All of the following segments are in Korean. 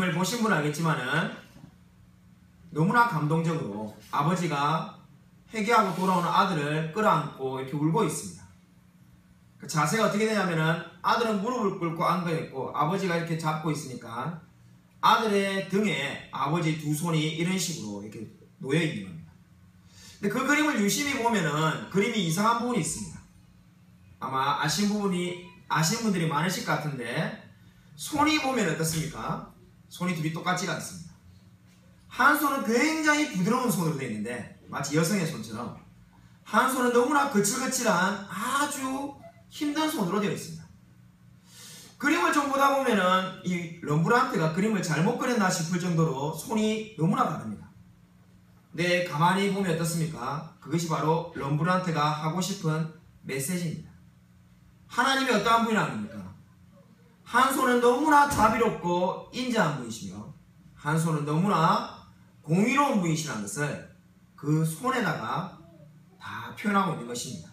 을 보신 분은 알겠지만은 너무나 감동적으로 아버지가 회개하고 돌아오는 아들을 끌어안고 이렇게 울고 있습니다. 그 자세가 어떻게 되냐면은 아들은 무릎을 꿇고 앉아있고 아버지가 이렇게 잡고 있으니까 아들의 등에 아버지 두 손이 이런 식으로 이렇게 놓여 있는 겁니다. 근데 그 그림을 유심히 보면은 그림이 이상한 부분이 있습니다. 아마 아신 분들이 많으실 것 같은데 손이 보면 어떻습니까? 손이 둘이 똑같지가 않습니다. 한 손은 굉장히 부드러운 손으로 되어 있는데 마치 여성의 손처럼 한 손은 너무나 거칠거칠한 아주 힘든 손으로 되어 있습니다. 그림을 좀 보다 보면은 이 럼브란트가 그림을 잘못 그렸나 싶을 정도로 손이 너무나 다릅니다. 근데 가만히 보면 어떻습니까? 그것이 바로 럼브란트가 하고 싶은 메시지입니다. 하나님이 어떠한 분이라는 겁니까? 한 손은 너무나 자비롭고 인자한 분이시며 한 손은 너무나 공의로운 분이시라는 것을 그 손에다가 다 표현하고 있는 것입니다.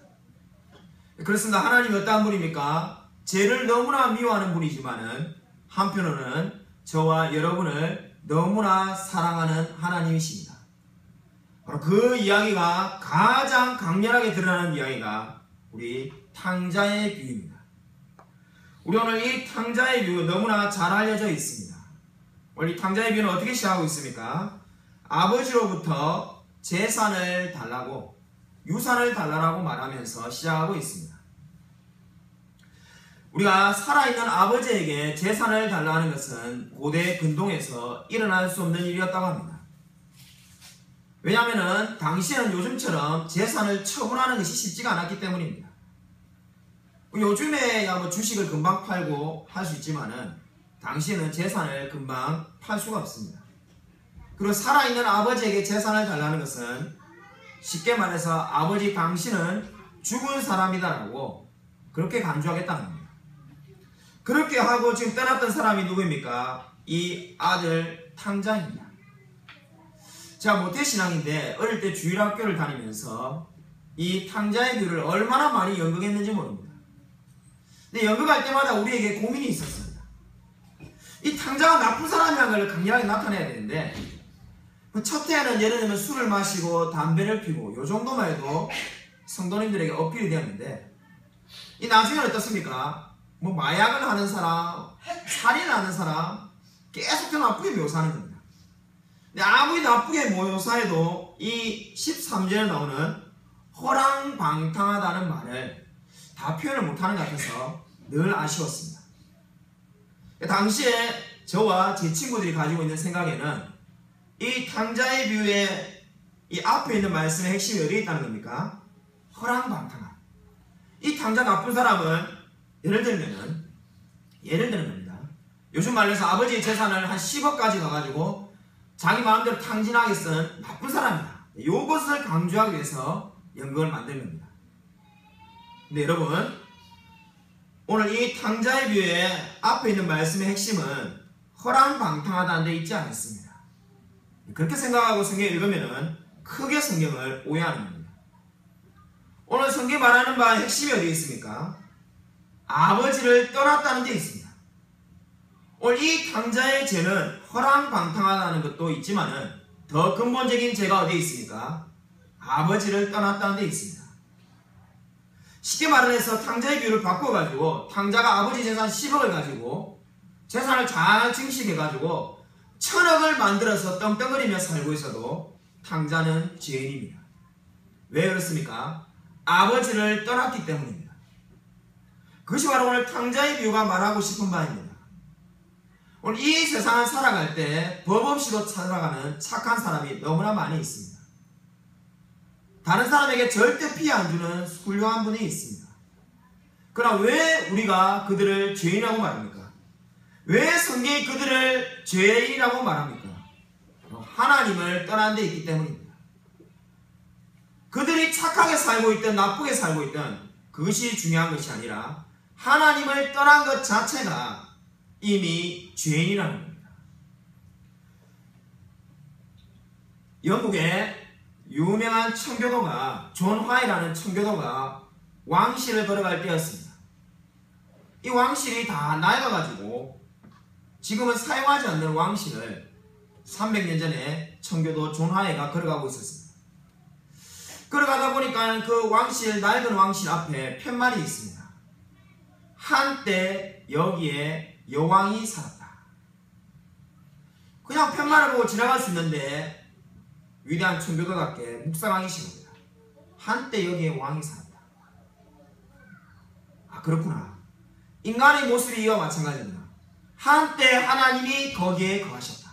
그렇습니다. 하나님이 어떠한 분입니까? 죄를 너무나 미워하는 분이지만은 한편으로는 저와 여러분을 너무나 사랑하는 하나님이십니다. 바로 그 이야기가 가장 강렬하게 드러나는 이야기가 우리 탕자의 비유입니다. 우리 오늘 이 탕자의 비유 너무나 잘 알려져 있습니다. 오늘 이 탕자의 비유는 어떻게 시작하고 있습니까? 아버지로부터 재산을 달라고 유산을 달라고 말하면서 시작하고 있습니다. 우리가 살아있는 아버지에게 재산을 달라는 것은 고대 근동에서 일어날 수 없는 일이었다고 합니다. 왜냐하면 당시에는 요즘처럼 재산을 처분하는 것이 쉽지가 않았기 때문입니다. 요즘에야 뭐 주식을 금방 팔고 할 수 있지만은 당시에는 재산을 금방 팔 수가 없습니다. 그리고 살아있는 아버지에게 재산을 달라는 것은 쉽게 말해서 아버지 당신은 죽은 사람이다라고 그렇게 간주하겠다는 겁니다. 그렇게 하고 지금 떠났던 사람이 누구입니까? 이 아들 탕자입니다. 제가 모태신앙인데 어릴 때 주일학교를 다니면서 이 탕자의 비유를 얼마나 많이 연극했는지 모릅니다. 근데 연극할 때마다 우리에게 고민이 있었습니다. 이 탕자가 나쁜 사람이라는 걸 강렬하게 나타내야 되는데 첫 해에는 예를 들면 술을 마시고 담배를 피고 요 정도만 해도 성도님들에게 어필이 되었는데 이 나중에는 어떻습니까? 뭐 마약을 하는 사람, 살인을 하는 사람 계속 더 나쁘게 묘사하는 겁니다. 근데 아무리 나쁘게 묘사해도 이 13절에 나오는 허랑방탕하다는 말을 다 표현을 못하는 것 같아서 늘 아쉬웠습니다. 당시에 저와 제 친구들이 가지고 있는 생각에는 이 탕자의 비유의 이 앞에 있는 말씀의 핵심이 어디에 있다는 겁니까? 허랑방탕한. 이 탕자 나쁜 사람은 예를 들면 겁니다. 요즘 말로 해서 아버지의 재산을 한 10억까지 가가지고 자기 마음대로 탕진하게 쓴 나쁜 사람이다. 이것을 강조하기 위해서 연극을 만든 겁니다. 근데 여러분 오늘 이 탕자의 비유의 앞에 있는 말씀의 핵심은 허랑방탕하다는 데 있지 않습니다. 그렇게 생각하고 성경을 읽으면 크게 성경을 오해하는 겁니다. 오늘 성경이 말하는 바의 핵심이 어디에 있습니까? 아버지를 떠났다는 데 있습니다. 오늘 이 탕자의 죄는 허랑방탕하다는 것도 있지만은 더 근본적인 죄가 어디에 있습니까? 아버지를 떠났다는 데 있습니다. 쉽게 말해서 탕자의 비유를 바꿔가지고 탕자가 아버지 재산 10억을 가지고 재산을 잘 증식해가지고 1000억을 만들어서 떵떵거리며 살고 있어도 탕자는 죄인입니다. 왜 그렇습니까? 아버지를 떠났기 때문입니다. 그것이 바로 오늘 탕자의 비유가 말하고 싶은 바입니다. 오늘 이 세상을 살아갈 때 법 없이도 살아가는 착한 사람이 너무나 많이 있습니다. 다른 사람에게 절대 피해 안 주는 훌륭한 분이 있습니다. 그러나 왜 우리가 그들을 죄인이라고 말합니까? 왜 성경이 그들을 죄인이라고 말합니까? 하나님을 떠난 데 있기 때문입니다. 그들이 착하게 살고 있든 나쁘게 살고 있든 그것이 중요한 것이 아니라 하나님을 떠난 것 자체가 이미 죄인이라는 겁니다. 영국의 유명한 청교도가 존 화이라는 청교도가 왕실을 걸어갈 때였습니다. 이 왕실이 다 낡아가지고 지금은 사용하지 않는 왕실을 300년 전에 청교도 존화해가 걸어가고 있었습니다. 걸어가다 보니까 그 왕실, 낡은 왕실 앞에 팻말이 있습니다. 한때 여기에 여왕이 살았다. 그냥 팻말을 보고 지나갈 수 있는데 위대한 청교도답게 묵상하기 시작합니다. 한때 여기에 왕이 살았다. 아, 그렇구나. 인간의 모습이 이와 마찬가지입니다. 한때 하나님이 거기에 거하셨다.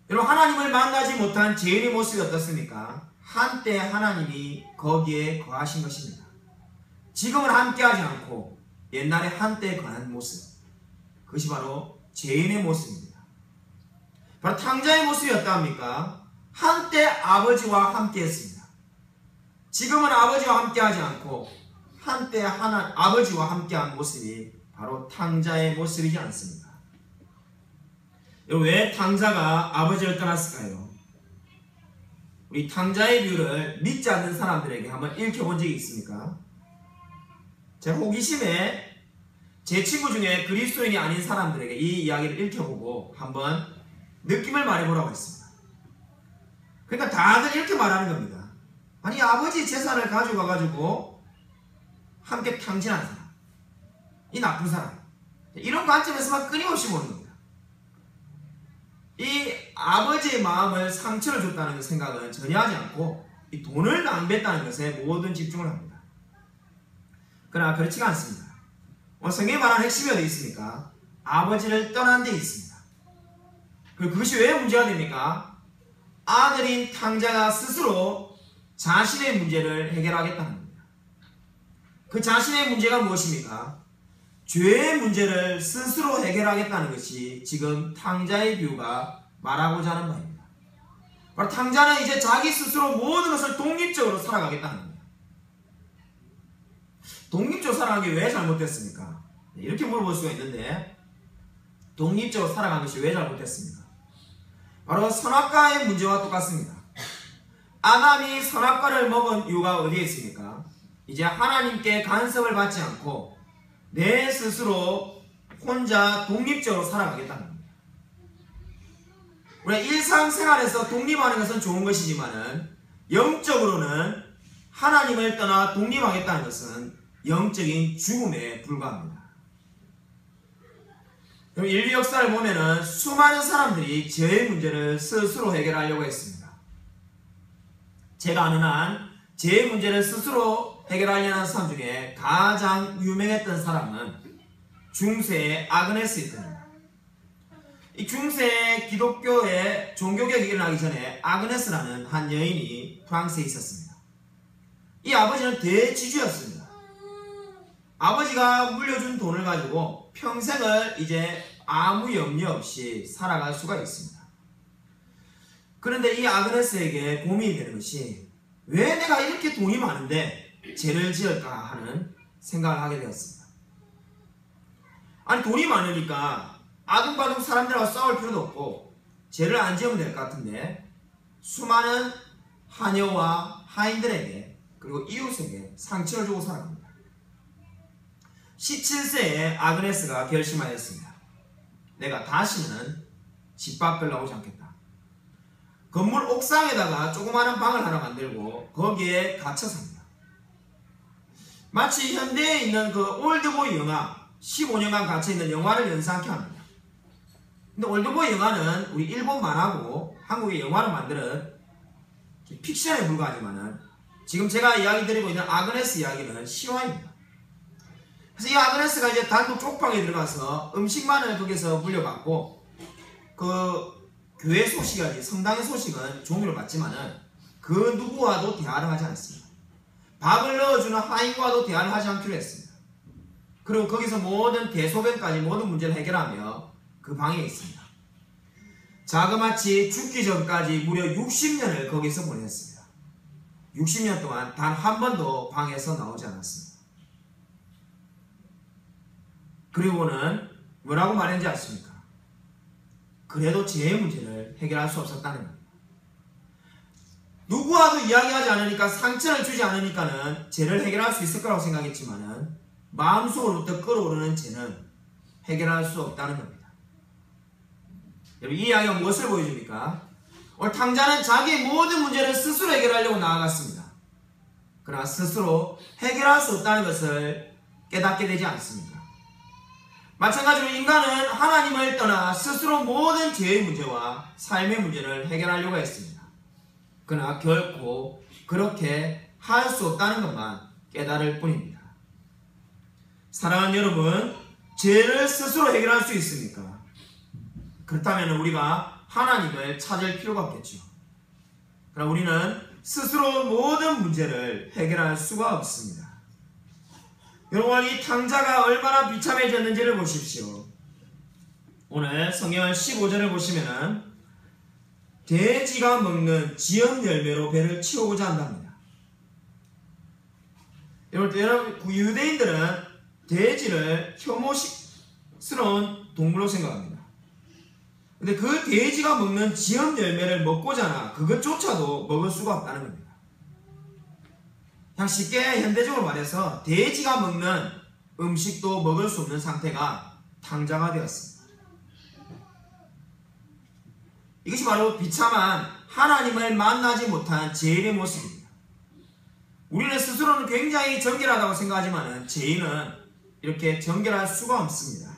여러분, 하나님을 만나지 못한 죄인의 모습이 어떻습니까? 한때 하나님이 거기에 거하신 것입니다. 지금은 함께하지 않고 옛날에 한때 거한 모습, 그것이 바로 죄인의 모습입니다. 바로 탕자의 모습이 어떠합니까? 한때 아버지와 함께했습니다. 지금은 아버지와 함께하지 않고 한때 아버지와 함께한 모습이 바로 탕자의 모습이지 않습니까? 왜 탕자가 아버지를 떠났을까요? 우리 탕자의 비유를 믿지 않는 사람들에게 한번 읽혀본 적이 있습니까? 제가 호기심에 제 친구 중에 그리스도인이 아닌 사람들에게 이 이야기를 읽혀보고 한번 느낌을 말해보라고 했습니다. 그러니까 다들 이렇게 말하는 겁니다. 아니, 아버지 재산을 가져가가지고 함께 탕진한 사람, 이 나쁜 사람, 이런 관점에서만 끊임없이 보는 겁니다. 이 아버지의 마음을 상처를 줬다는 생각은 전혀 하지 않고 이 돈을 낭비했다는 것에 모든 집중을 합니다. 그러나 그렇지가 않습니다. 성경에 말하는 핵심이 어디 있습니까? 아버지를 떠난 데 있습니다. 그리고 그것이 왜 문제가 됩니까? 아들인 탕자가 스스로 자신의 문제를 해결하겠다는 겁니다. 그 자신의 문제가 무엇입니까? 죄의 문제를 스스로 해결하겠다는 것이 지금 탕자의 비유가 말하고자 하는 바입니다. 바로 탕자는 이제 자기 스스로 모든 것을 독립적으로 살아가겠다는 겁니다. 독립적으로 살아가는 게 왜 잘못됐습니까? 이렇게 물어볼 수가 있는데, 독립적으로 살아가는 것이 왜 잘못됐습니까? 바로 선악과의 문제와 똑같습니다. 아담이 선악과를 먹은 이유가 어디에 있습니까? 이제 하나님께 간섭을 받지 않고 내 스스로 혼자 독립적으로 살아가겠다는 겁니다. 우리가 일상생활에서 독립하는 것은 좋은 것이지만은 영적으로는 하나님을 떠나 독립하겠다는 것은 영적인 죽음에 불과합니다. 그럼 인류 역사를 보면은 수많은 사람들이 죄의 문제를 스스로 해결하려고 했습니다. 제가 아는 한 죄의 문제를 스스로 해결하려는 사람 중에 가장 유명했던 사람은 중세의 아그네스였습니다. 이 중세 기독교의 종교개혁이 일어나기 전에 아그네스라는 한 여인이 프랑스에 있었습니다. 이 아버지는 대지주였습니다. 아버지가 물려준 돈을 가지고 평생을 이제 아무 염려 없이 살아갈 수가 있습니다. 그런데 이 아그네스에게 고민이 되는 것이, 왜 내가 이렇게 돈이 많은데 죄를 지을까 하는 생각을 하게 되었습니다. 아니, 돈이 많으니까 아둥바둥 사람들하고 싸울 필요도 없고 죄를 안 지으면 될 것 같은데 수많은 하녀와 하인들에게 그리고 이웃에게 상처를 주고 살아갑니다. 17세에 아그네스가 결심하였습니다. 내가 다시는 집 밖을 나오지 않겠다. 건물 옥상에다가 조그마한 방을 하나 만들고 거기에 갇혀 삽니다. 마치 현대에 있는 그 올드보이 영화, 15년간 갇혀있는 영화를 연상케 합니다. 근데 올드보이 영화는 우리 일본 만화고 한국의 영화를 만드는 픽션에 불과하지만은 지금 제가 이야기 드리고 있는 아그네스 이야기는 실화입니다. 그래서 이 아그네스가 이제 단독 쪽방에 들어가서 음식만을 거기서 물려받고 그 교회 소식이라든지 성당의 소식은 종이로 받지만은 그 누구와도 대화를 하지 않습니다. 밥을 넣어주는 하인과도 대화를 하지 않기로 했습니다. 그리고 거기서 모든 대소변까지 모든 문제를 해결하며 그 방에 있습니다. 자그마치 죽기 전까지 무려 60년을 거기서 보냈습니다. 60년 동안 단 한 번도 방에서 나오지 않았습니다. 그리고는 뭐라고 말했는지 아십니까? 그래도 죄의 문제를 해결할 수 없었다는 겁니다. 누구와도 이야기하지 않으니까, 상처를 주지 않으니까는 죄를 해결할 수 있을 거라고 생각했지만은 마음속으로부터 끓어오르는 죄는 해결할 수 없다는 겁니다. 여러분, 이 이야기가 무엇을 보여줍니까? 오늘 탕자는 자기의 모든 문제를 스스로 해결하려고 나아갔습니다. 그러나 스스로 해결할 수 없다는 것을 깨닫게 되지 않습니다. 마찬가지로 인간은 하나님을 떠나 스스로 모든 죄의 문제와 삶의 문제를 해결하려고 했습니다. 그러나 결코 그렇게 할 수 없다는 것만 깨달을 뿐입니다. 사랑하는 여러분, 죄를 스스로 해결할 수 있습니까? 그렇다면 우리가 하나님을 찾을 필요가 없겠죠. 그러나 우리는 스스로 모든 문제를 해결할 수가 없습니다. 여러분, 이 탕자가 얼마나 비참해졌는지를 보십시오. 오늘 성경 15절을 보시면은 돼지가 먹는 지연 열매로 배를 채우고자 한답니다. 여러분, 유대인들은 돼지를 혐오스러운 동물로 생각합니다. 근데 그 돼지가 먹는 지연 열매를 먹고자 그것조차도 먹을 수가 없다는 겁니다. 그냥 쉽게 현대적으로 말해서 돼지가 먹는 음식도 먹을 수 없는 상태가 탕자가 되었습니다. 이것이 바로 비참한 하나님을 만나지 못한 죄인의 모습입니다. 우리는 스스로는 굉장히 정결하다고 생각하지만 죄인은 이렇게 정결할 수가 없습니다.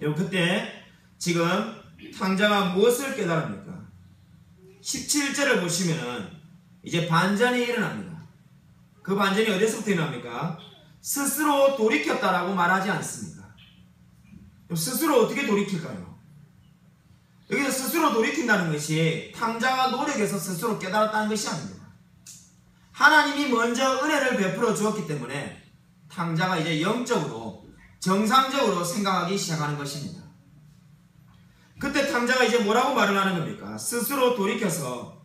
여러분, 그때 지금 탕자가 무엇을 깨달습니까? 17절을 보시면은 이제 반전이 일어납니다. 그 반전이 어디서부터 일어납니까? 스스로 돌이켰다라고 말하지 않습니다. 스스로 어떻게 돌이킬까요? 여기서 스스로 돌이킨다는 것이 탕자가 노력해서 스스로 깨달았다는 것이 아닙니다. 하나님이 먼저 은혜를 베풀어 주었기 때문에 탕자가 이제 영적으로 정상적으로 생각하기 시작하는 것입니다. 그때 탕자가 이제 뭐라고 말을 하는 겁니까? 스스로 돌이켜서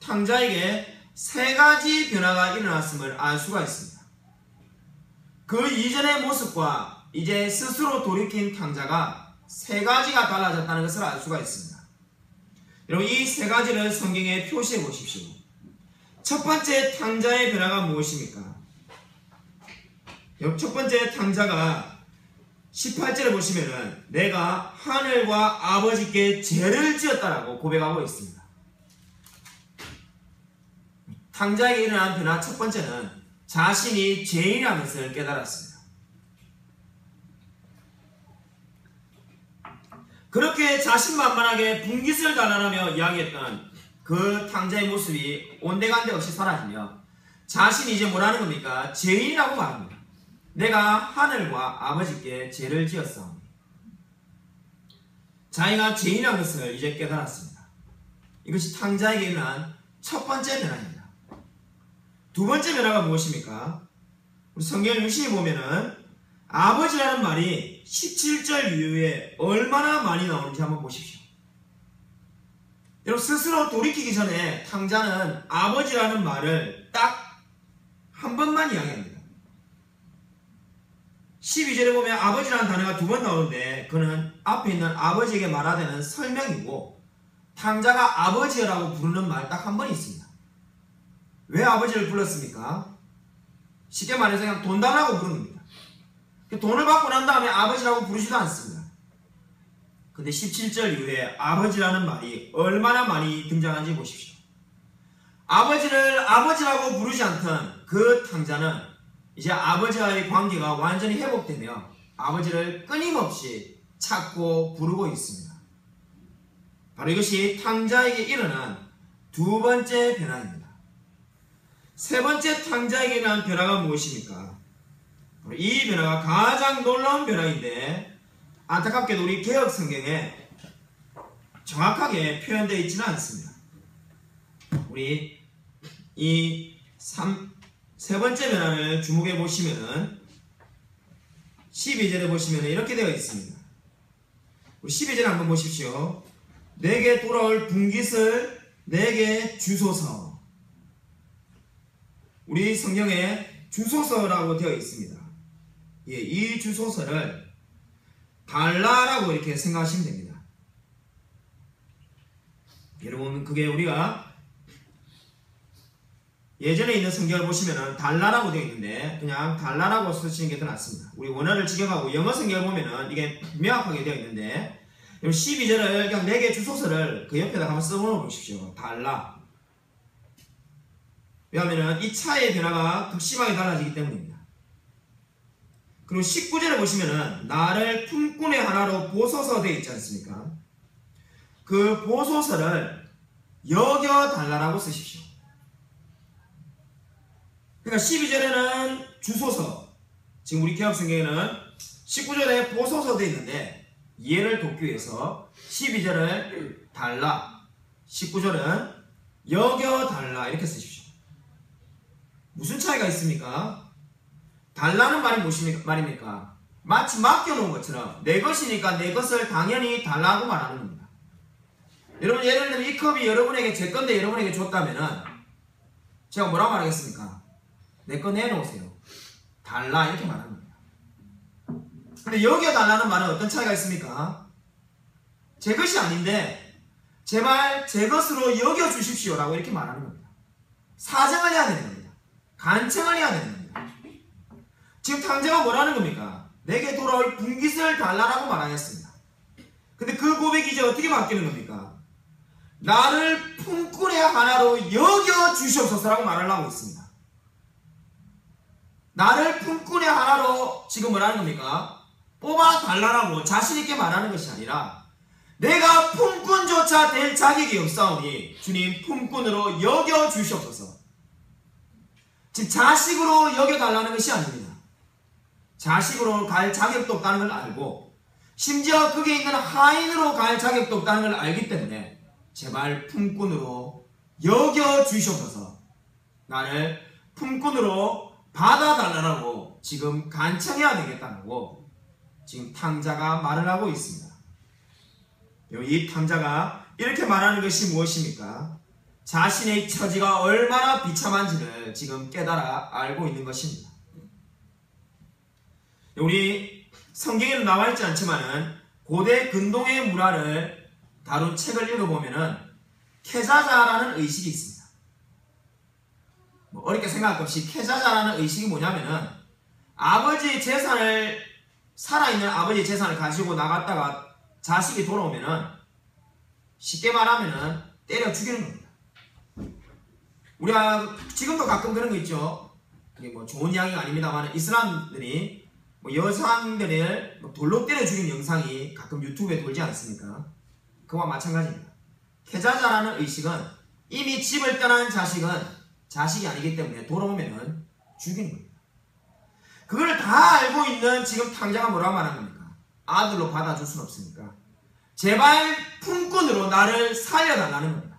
탕자에게 세 가지 변화가 일어났음을 알 수가 있습니다. 그 이전의 모습과 이제 스스로 돌이킨 탕자가 세 가지가 달라졌다는 것을 알 수가 있습니다. 여러분, 이 세 가지를 성경에 표시해 보십시오. 첫 번째 탕자의 변화가 무엇입니까? 첫 번째 탕자가 18절에 보시면은 내가 하늘과 아버지께 죄를 지었다라고 고백하고 있습니다. 탕자에게 일어난 변화 첫 번째는 자신이 죄인이라는 것을 깨달았습니다. 그렇게 자신만만하게 분깃을 달아나며 이야기했던 그 탕자의 모습이 온데간데 없이 사라지며 자신이 이제 뭐라는 겁니까? 죄인이라고 말합니다. 내가 하늘과 아버지께 죄를 지었사오니. 자기가 죄인이라는 것을 이제 깨달았습니다. 이것이 탕자에게 일어난 첫 번째 변화입니다. 두 번째 변화가 무엇입니까? 우리 성경을 유심히 보면은 아버지라는 말이 17절 이후에 얼마나 많이 나오는지 한번 보십시오. 여러분, 스스로 돌이키기 전에 탕자는 아버지라는 말을 딱 한 번만 이야기합니다. 12절에 보면 아버지라는 단어가 두 번 나오는데 그는 앞에 있는 아버지에게 말하자는 설명이고 탕자가 아버지라고 부르는 말 딱 한 번 있습니다. 왜 아버지를 불렀습니까? 쉽게 말해서 그냥 돈 달라고 부르는 겁니다. 돈을 받고 난 다음에 아버지라고 부르지도 않습니다. 근데 17절 이후에 아버지라는 말이 얼마나 많이 등장한지 보십시오. 아버지를 아버지라고 부르지 않던 그 탕자는 이제 아버지와의 관계가 완전히 회복되며 아버지를 끊임없이 찾고 부르고 있습니다. 바로 이것이 탕자에게 일어난 두 번째 변화입니다. 세 번째 탕자에게 일어난 변화가 무엇입니까? 이 변화가 가장 놀라운 변화인데 안타깝게도 우리 개혁 성경에 정확하게 표현되어 있지는 않습니다. 우리 이 세 번째 변화를 주목해 보시면은 12절에 보시면은 이렇게 되어 있습니다. 우리 12절 한번 보십시오. 내게 돌아올 분깃을 내게 주소서. 우리 성경에 주소서라고 되어 있습니다. 예, 이 주소서를 달라라고 이렇게 생각하시면 됩니다. 여러분, 그게 우리가 예전에 있는 성경을 보시면은 달라라고 되어 있는데 그냥 달라라고 쓰시는 게 더 낫습니다. 우리 원어를 직역하고 영어 성경을 보면은 이게 명확하게 되어 있는데 12절을 그냥 4개 주소서를 그 옆에다 한번 써보어 보십시오. 달라. 왜냐하면 이 차의 변화가 더 심하게 달라지기 때문입니다. 그리고 19절에 보시면은 나를 품꾼의 하나로 보소서 되어 있지 않습니까? 그 보소서를 여겨달라고 쓰십시오. 그러니까 12절에는 주소서, 지금 우리 개혁성경에는 19절에 보소서 되어 있는데 이해를 돕기 위해서 12절을 달라, 19절은 여겨달라 이렇게 쓰십시오. 무슨 차이가 있습니까? 달라는 말이 무슨 말입니까? 마치 맡겨놓은 것처럼 내 것이니까 내 것을 당연히 달라고 말하는 겁니다. 여러분, 예를 들면 이 컵이 여러분에게 제 건데 여러분에게 줬다면은 제가 뭐라고 말하겠습니까? 내 거 내놓으세요. 달라 이렇게 말하는 겁니다. 근데 여겨달라는 말은 어떤 차이가 있습니까? 제 것이 아닌데 제발 제 것으로 여겨주십시오 라고 이렇게 말하는 겁니다. 사정을 해야 되는 겁니다. 간청을 해야 되는 겁니다. 지금 탕자가 뭐라는 겁니까? 내게 돌아올 분깃을 달라라고 말하였습니다. 근데 그 고백이 이제 어떻게 바뀌는 겁니까? 나를 품꾼의 하나로 여겨주시옵소서라고 말을 하고 있습니다. 나를 품꾼의 하나로 지금 뭐라는 겁니까? 뽑아달라고 자신있게 말하는 것이 아니라 내가 품꾼조차 될 자격이 없사오니 주님 품꾼으로 여겨주시옵소서. 지금 자식으로 여겨달라는 것이 아닙니다. 자식으로 갈 자격도 없다는 걸 알고 심지어 거기에 있는 하인으로 갈 자격도 없다는 걸 알기 때문에 제발 품꾼으로 여겨주시옵소서. 나를 품꾼으로 받아달라고 지금 간청해야 되겠다고 지금 탕자가 말을 하고 있습니다. 이 탕자가 이렇게 말하는 것이 무엇입니까? 자신의 처지가 얼마나 비참한지를 지금 깨달아 알고 있는 것입니다. 우리 성경에는 나와 있지 않지만은 고대 근동의 문화를 다룬 책을 읽어보면은 케자자라는 의식이 있습니다. 어렵게 생각할 것 없이 케자자라는 의식이 뭐냐면은 아버지의 재산을, 살아있는 아버지의 재산을 가지고 나갔다가 자식이 돌아오면은 쉽게 말하면은 때려 죽이는 겁니다. 우리가 지금도 가끔 그런 거 있죠. 이게 뭐 좋은 이야기가 아닙니다만 이슬람들이 뭐 여성들을 돌로 때려 죽인 영상이 가끔 유튜브에 돌지 않습니까? 그와 마찬가지입니다. 케자자라는 의식은 이미 집을 떠난 자식은 자식이 아니기 때문에 돌아오면은 죽이는 겁니다. 그걸 다 알고 있는 지금 탕자가 뭐라고 말하는 겁니까? 아들로 받아줄 수는 없으니까 제발 품꾼으로 나를 살려달라는 겁니다.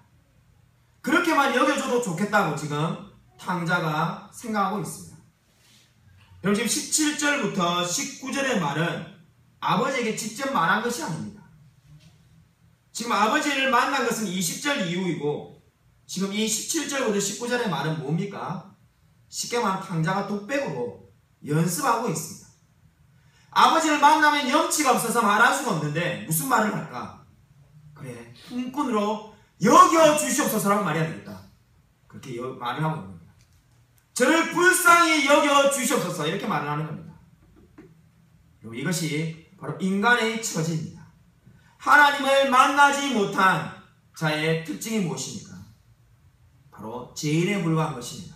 그렇게만 여겨줘도 좋겠다고 지금 탕자가 생각하고 있습니다. 여러분, 지금 17절부터 19절의 말은 아버지에게 직접 말한 것이 아닙니다. 지금 아버지를 만난 것은 20절 이후이고 지금 이 17절부터 19절의 말은 뭡니까? 쉽게 말하면 탕자가 독백으로 연습하고 있습니다. 아버지를 만나면 염치가 없어서 말할 수가 없는데 무슨 말을 할까? 그래, 품꾼으로 여겨주시옵소서라고 말해야 되겠다. 그렇게 말을 하고 있는 겁니다. 저를 불쌍히 여겨주시옵소서 이렇게 말을 하는 겁니다. 이것이 바로 인간의 처지입니다. 하나님을 만나지 못한 자의 특징이 무엇입니까? 바로 죄인에 불과한 것입니다.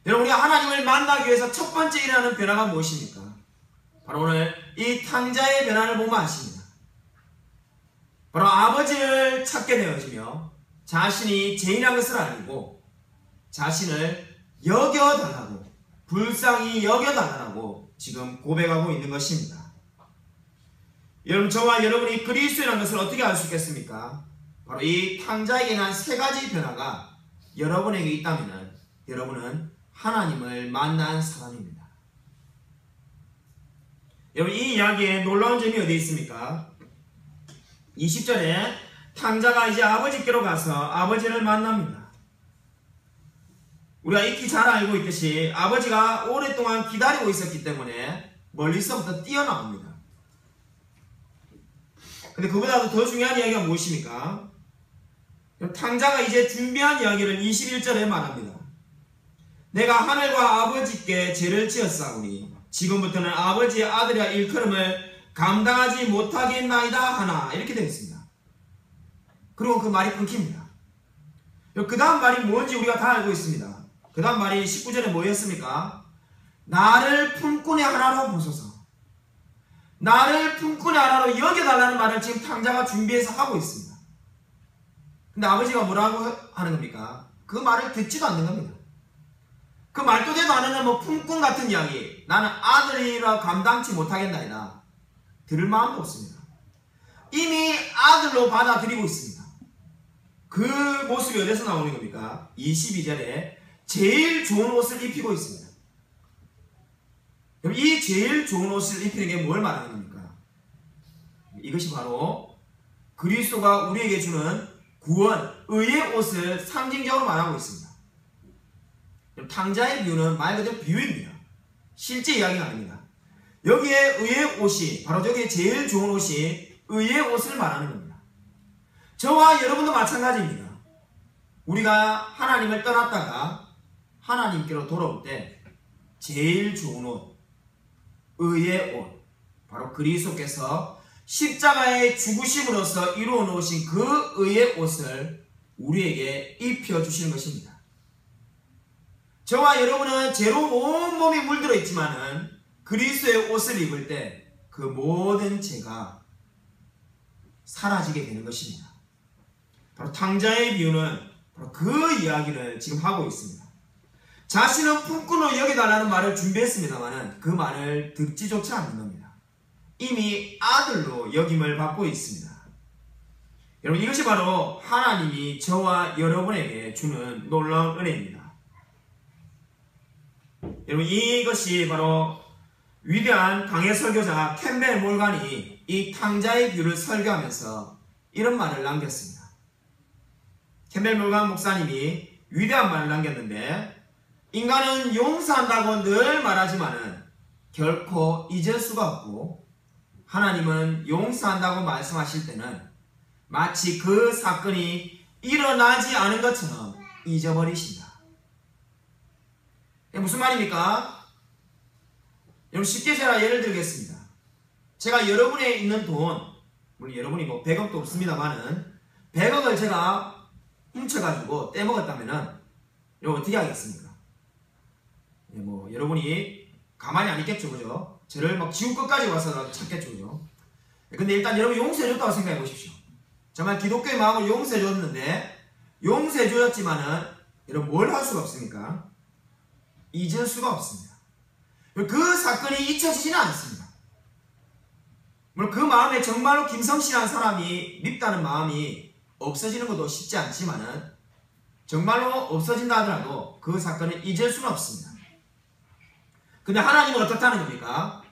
여러분, 우리가 하나님을 만나기 위해서 첫 번째 일어나는 변화가 무엇입니까? 바로 오늘 이 탕자의 변화를 보면 아십니다. 바로 아버지를 찾게 되어지며 자신이 죄인한 것을 알고 자신을 여겨달라고, 불쌍히 여겨달라고 지금 고백하고 있는 것입니다. 여러분, 저와 여러분이 그리스도인한 것을 어떻게 알 수 있겠습니까? 바로 이 탕자에게 난 세 가지 변화가 여러분에게 있다면 여러분은 하나님을 만난 사람입니다. 여러분, 이 이야기에 놀라운 점이 어디 있습니까? 20절에 탕자가 이제 아버지께로 가서 아버지를 만납니다. 우리가 익히 잘 알고 있듯이 아버지가 오랫동안 기다리고 있었기 때문에 멀리서부터 뛰어나옵니다. 근데 그보다도 더 중요한 이야기가 무엇입니까? 탕자가 이제 준비한 이야기를 21절에 말합니다. 내가 하늘과 아버지께 죄를 지었사오니 지금부터는 아버지의 아들이라 일컬음을 감당하지 못하겠나이다 하나 이렇게 되어 있습니다. 그리고 그 말이 끊깁니다. 그 다음 말이 뭔지 우리가 다 알고 있습니다. 그 다음 말이 19절에 뭐였습니까? 나를 품꾼의 하나로 보소서. 나를 품꾼의 하나로 여겨달라는 말을 지금 탕자가 준비해서 하고 있습니다. 근데 아버지가 뭐라고 하는 겁니까? 그 말을 듣지도 않는 겁니다. 그 말도 되도 않는 뭐 품꾼 같은 이야기, 나는 아들이라 감당치 못하겠나이다, 들을 마음도 없습니다. 이미 아들로 받아들이고 있습니다. 그 모습이 어디서 나오는 겁니까? 22절에 제일 좋은 옷을 입히고 있습니다. 그럼 이 제일 좋은 옷을 입히는 게 뭘 말하는 겁니까? 이것이 바로 그리스도가 우리에게 주는 구원, 의의 옷을 상징적으로 말하고 있습니다. 탕자의 비유는 말 그대로 비유입니다. 실제 이야기가 아닙니다. 여기에 의의 옷이, 바로 저기에 제일 좋은 옷이 의의 옷을 말하는 겁니다. 저와 여러분도 마찬가지입니다. 우리가 하나님을 떠났다가 하나님께로 돌아올 때 제일 좋은 옷, 의의 옷, 바로 그리스도께서 십자가의 죽으심으로써 이루어 놓으신 그 의의 옷을 우리에게 입혀주시는 것입니다. 저와 여러분은 죄로 온몸이 물들어 있지만은 그리스도의 옷을 입을 때 그 모든 죄가 사라지게 되는 것입니다. 바로 탕자의 비유는 바로 그 이야기를 지금 하고 있습니다. 자신은 품꾼으로 여기달라는 말을 준비했습니다만은 그 말을 듣지조차 않는 겁니다. 이미 아들로 여김을 받고 있습니다. 여러분, 이것이 바로 하나님이 저와 여러분에게 주는 놀라운 은혜입니다. 여러분, 이것이 바로 위대한 강해 설교자 캠벨 몰간이 이 탕자의 비유를 설교하면서 이런 말을 남겼습니다. 캠벨 몰간 목사님이 위대한 말을 남겼는데, 인간은 용서한다고 늘 말하지만은 결코 잊을 수가 없고, 하나님은 용서한다고 말씀하실 때는 마치 그 사건이 일어나지 않은 것처럼 잊어버리신다. 무슨 말입니까? 여러분, 쉽게 제가 예를 들겠습니다. 제가 여러분에 있는 돈, 물론 여러분이 뭐 100억도 없습니다만은 100억을 제가 훔쳐가지고 떼먹었다면은 여러분 어떻게 하겠습니까? 뭐 여러분이 가만히 안 있겠죠, 그죠? 저를 막 지구 끝까지 와서 찾겠죠, 그죠? 근데 일단 여러분 용서해줬다고 생각해 보십시오. 정말 기독교의 마음을 용서해줬는데, 용서해줬지만은 여러분 뭘 할 수가 없습니까? 잊을 수가 없습니다. 그 사건이 잊혀지지는 않습니다. 물론 그 마음에 정말로 김성씨라는 사람이 밉다는 마음이 없어지는 것도 쉽지 않지만은 정말로 없어진다 하더라도 그 사건을 잊을 수는 없습니다. 근데 하나님은 어떻다는 겁니까?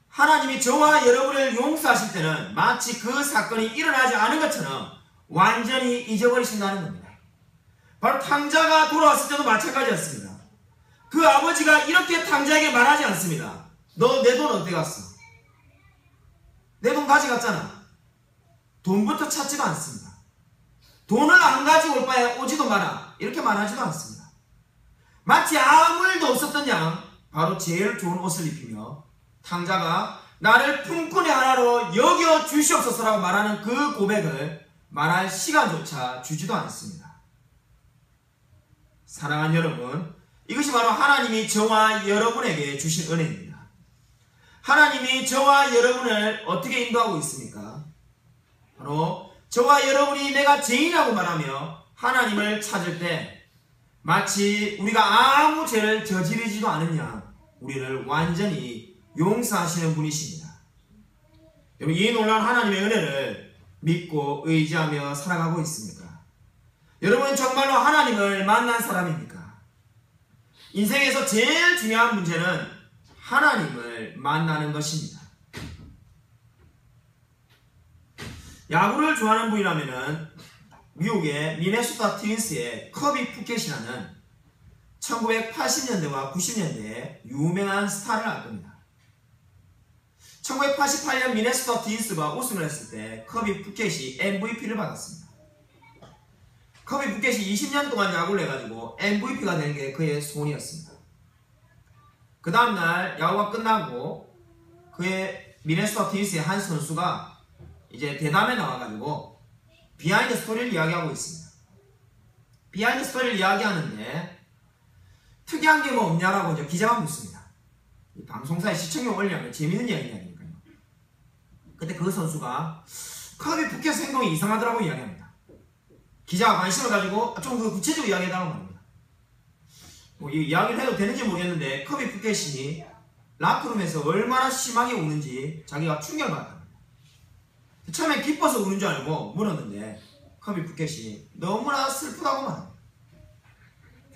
하나님이 저와 여러분을 용서하실 때는 마치 그 사건이 일어나지 않은 것처럼 완전히 잊어버리신다는 겁니다. 바로 탕자가 돌아왔을 때도 마찬가지였습니다. 그 아버지가 이렇게 탕자에게 말하지 않습니다. 너 내 돈 어디 갔어? 내 돈 가져갔잖아. 돈부터 찾지도 않습니다. 돈을 안 가지고 올 바에 오지도 마라, 이렇게 말하지도 않습니다. 마치 아무 일도 없었던 양 바로 제일 좋은 옷을 입히며 탕자가 나를 품꾼의 하나로 여겨 주시옵소서라고 말하는 그 고백을 말할 시간조차 주지도 않습니다. 사랑하는 여러분, 이것이 바로 하나님이 저와 여러분에게 주신 은혜입니다. 하나님이 저와 여러분을 어떻게 인도하고 있습니까? 바로 저와 여러분이 내가 죄인이라고 말하며 하나님을 찾을 때 마치 우리가 아무 죄를 저지르지도 않은 양 우리를 완전히 용서하시는 분이십니다. 여러분, 이 놀라운 하나님의 은혜를 믿고 의지하며 살아가고 있습니까? 여러분은 정말로 하나님을 만난 사람입니까? 인생에서 제일 중요한 문제는 하나님을 만나는 것입니다. 야구를 좋아하는 분이라면은 미국의 미네소타 트윈스의 커비 푸켓이라는 1980년대와 90년대에 유명한 스타를 알 겁니다. 1988년 미네소타 트윈스가 우승을 했을 때 커비 푸켓이 MVP를 받았습니다. 커비 푸켓이 20년 동안 야구를 해가지고 MVP가 되는 게 그의 소원이었습니다. 그 다음날 야구가 끝나고 그의 미네소타 트윈스의 한 선수가 이제 대담에 나와가지고 비하인드 스토리를 이야기하고 있습니다. 비하인드 스토리를 이야기하는데 특이한 게 뭐 없냐라고 이제 기자가 묻습니다. 이 방송사에 시청률 올리려면 재밌는 이야기냐니까요. 그때 그 선수가 커비 푸켓 행동이 이상하더라고 이야기합니다. 기자가 관심을 가지고 좀 그 구체적으로 이야기해달라고 합니다. 뭐 이 이야기를 해도 되는지 모르겠는데 커비 푸켓이 라크룸에서 얼마나 심하게 우는지 자기가 충격받았답니다. 처음에 기뻐서 우는 줄 알고 물었는데 커비 푸켓이 너무나 슬프다고 말합니다.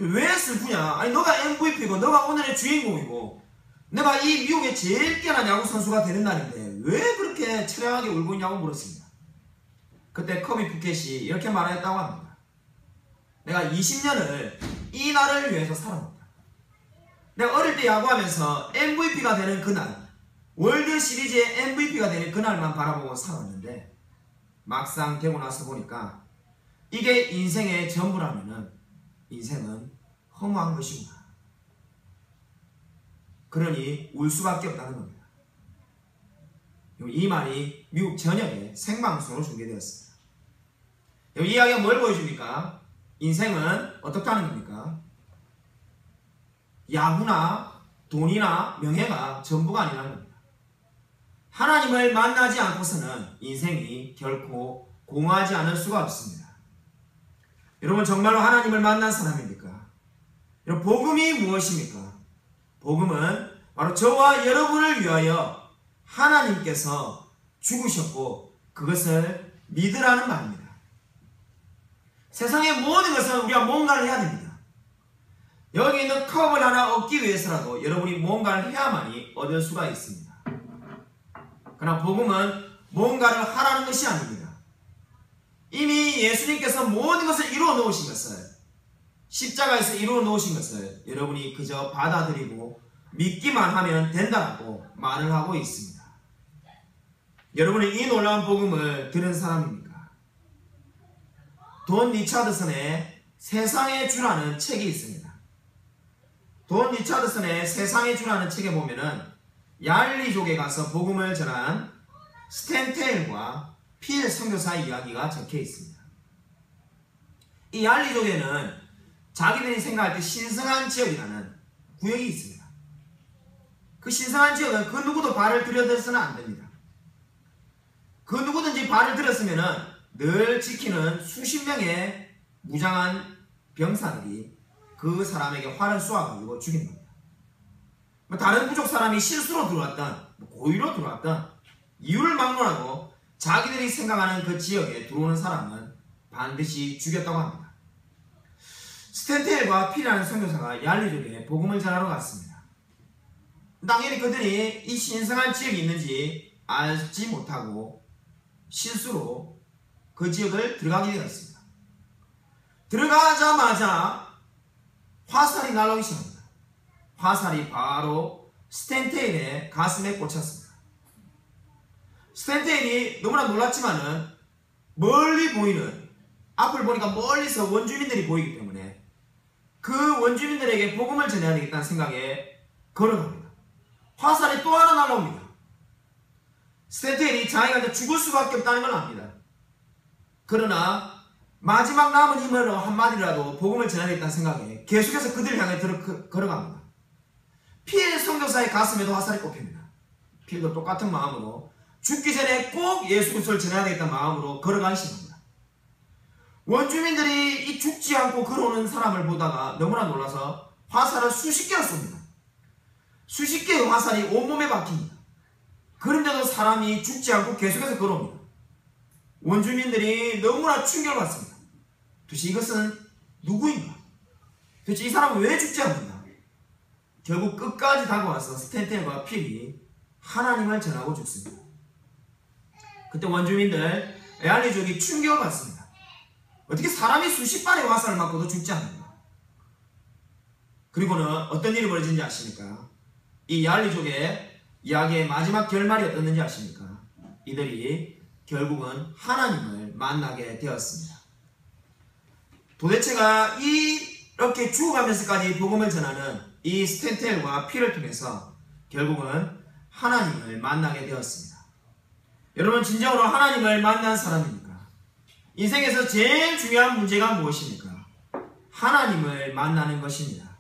왜 슬프냐? 아니 너가 MVP고 너가 오늘의 주인공이고 내가 이 미국의 제일 뛰어난 야구 선수가 되는 날인데 왜 그렇게 처량하게 울고 있냐고 물었습니다. 그때 커비 푸켓이 이렇게 말했다고 합니다. 내가 20년을 이 날을 위해서 살아왔다. 내가 어릴 때 야구하면서 MVP가 되는 그날, 월드 시리즈의 MVP가 되는 그날만 바라보고 살았는데 막상 되고 나서 보니까 이게 인생의 전부라면은 인생은 허무한 것이구나. 그러니 울 수밖에 없다는 겁니다. 이 말이 미국 전역에 생방송으로 중계되었습니다. 이 이야기가 뭘 보여줍니까? 인생은 어떻다는 겁니까? 야구나 돈이나 명예가 전부가 아니라는 겁니다. 하나님을 만나지 않고서는 인생이 결코 공허하지 않을 수가 없습니다. 여러분 정말로 하나님을 만난 사람입니까? 여러분 복음이 무엇입니까? 복음은 바로 저와 여러분을 위하여 하나님께서 죽으셨고 그것을 믿으라는 말입니다. 세상의 모든 것은 우리가 뭔가를 해야 됩니다. 여기 있는 컵을 하나 얻기 위해서라도 여러분이 뭔가를 해야만이 얻을 수가 있습니다. 그러나 복음은 뭔가를 하라는 것이 아닙니다. 이미 예수님께서 모든 것을 이루어 놓으신 것을 십자가에서 이루어 놓으신 것을 여러분이 그저 받아들이고 믿기만 하면 된다고 말을 하고 있습니다. 여러분은 이 놀라운 복음을 들은 사람입니까? 돈 리차드슨의 세상의 주라는 책이 있습니다. 돈 리차드슨의 세상의 주라는 책에 보면은 얄리족에 가서 복음을 전한 스탠 테일과 필 선교사의 이야기가 적혀 있습니다. 이 얄리족에는 자기들이 생각할 때 신성한 지역이라는 구역이 있습니다. 그 신성한 지역은 그 누구도 발을 들여대서는 안 됩니다. 그 누구든지 발을 들였으면 늘 지키는 수십 명의 무장한 병사들이 그 사람에게 활을 쏘아가지고 죽인 겁니다. 다른 부족 사람이 실수로 들어왔던 고의로 들어왔던 이유를 막론하고 자기들이 생각하는 그 지역에 들어오는 사람은 반드시 죽였다고 합니다. 스탠테일과 필이라는 선교사가 얄리족에 복음을 전하러 갔습니다. 당연히 그들이 이 신성한 지역이 있는지 알지 못하고 실수로 그 지역을 들어가게 되었습니다. 들어가자마자 화살이 날아오기 시작합니다. 화살이 바로 스탠테일의 가슴에 꽂혔습니다. 스탠테일이 너무나 놀랐지만은 멀리 보이는 앞을 보니까 멀리서 원주민들이 보이기 때문에 그 원주민들에게 복음을 전해야 되겠다는 생각에 걸어갑니다. 화살이 또 하나 날아옵니다. 스탠테일이 자기가 이제 죽을 수밖에 없다는 걸 압니다. 그러나 마지막 남은 힘으로 한마디라도 복음을 전해야 되겠다는 생각에 계속해서 그들을 향해 걸어갑니다. 필 선교사의 가슴에도 화살이 꼽힙니다. 필도 똑같은 마음으로 죽기 전에 꼭 예수 그리스도를 전해야 되겠다는 마음으로 걸어가기 시작합니다. 원주민들이 이 죽지 않고 걸어오는 사람을 보다가 너무나 놀라서 화살을 수십 개를 쏩니다. 수십 개의 화살이 온몸에 박힙니다. 그런데도 사람이 죽지 않고 계속해서 걸어옵니다. 원주민들이 너무나 충격을 받습니다. 도대체 이것은 누구인가? 도대체 이 사람은 왜 죽지 않는가? 결국 끝까지 다가와서 스탠테일과 필이 하나님을 전하고 죽습니다. 그때 원주민들 얄리족이 충격을 받습니다. 어떻게 사람이 수십 발의 화살을 맞고도 죽지 않는가? 그리고는 어떤 일이 벌어진지 아십니까? 이 얄리족의 이야기의 마지막 결말이 어떻는지 아십니까? 이들이 결국은 하나님을 만나게 되었습니다. 도대체가 이렇게 죽어가면서까지 복음을 전하는 이 스탠테일과 필을 통해서 결국은 하나님을 만나게 되었습니다. 여러분, 진정으로 하나님을 만난 사람입니까? 인생에서 제일 중요한 문제가 무엇입니까? 하나님을 만나는 것입니다.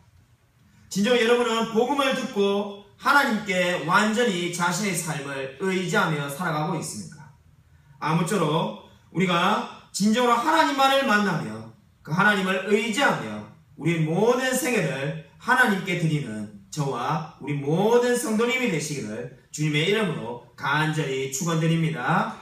진정 여러분은 복음을 듣고 하나님께 완전히 자신의 삶을 의지하며 살아가고 있습니까? 아무쪼록 우리가 진정으로 하나님만을 만나며 그 하나님을 의지하며 우리 모든 생애를 하나님께 드리는 저와 우리 모든 성도님이 되시기를 주님의 이름으로 간절히 축원드립니다.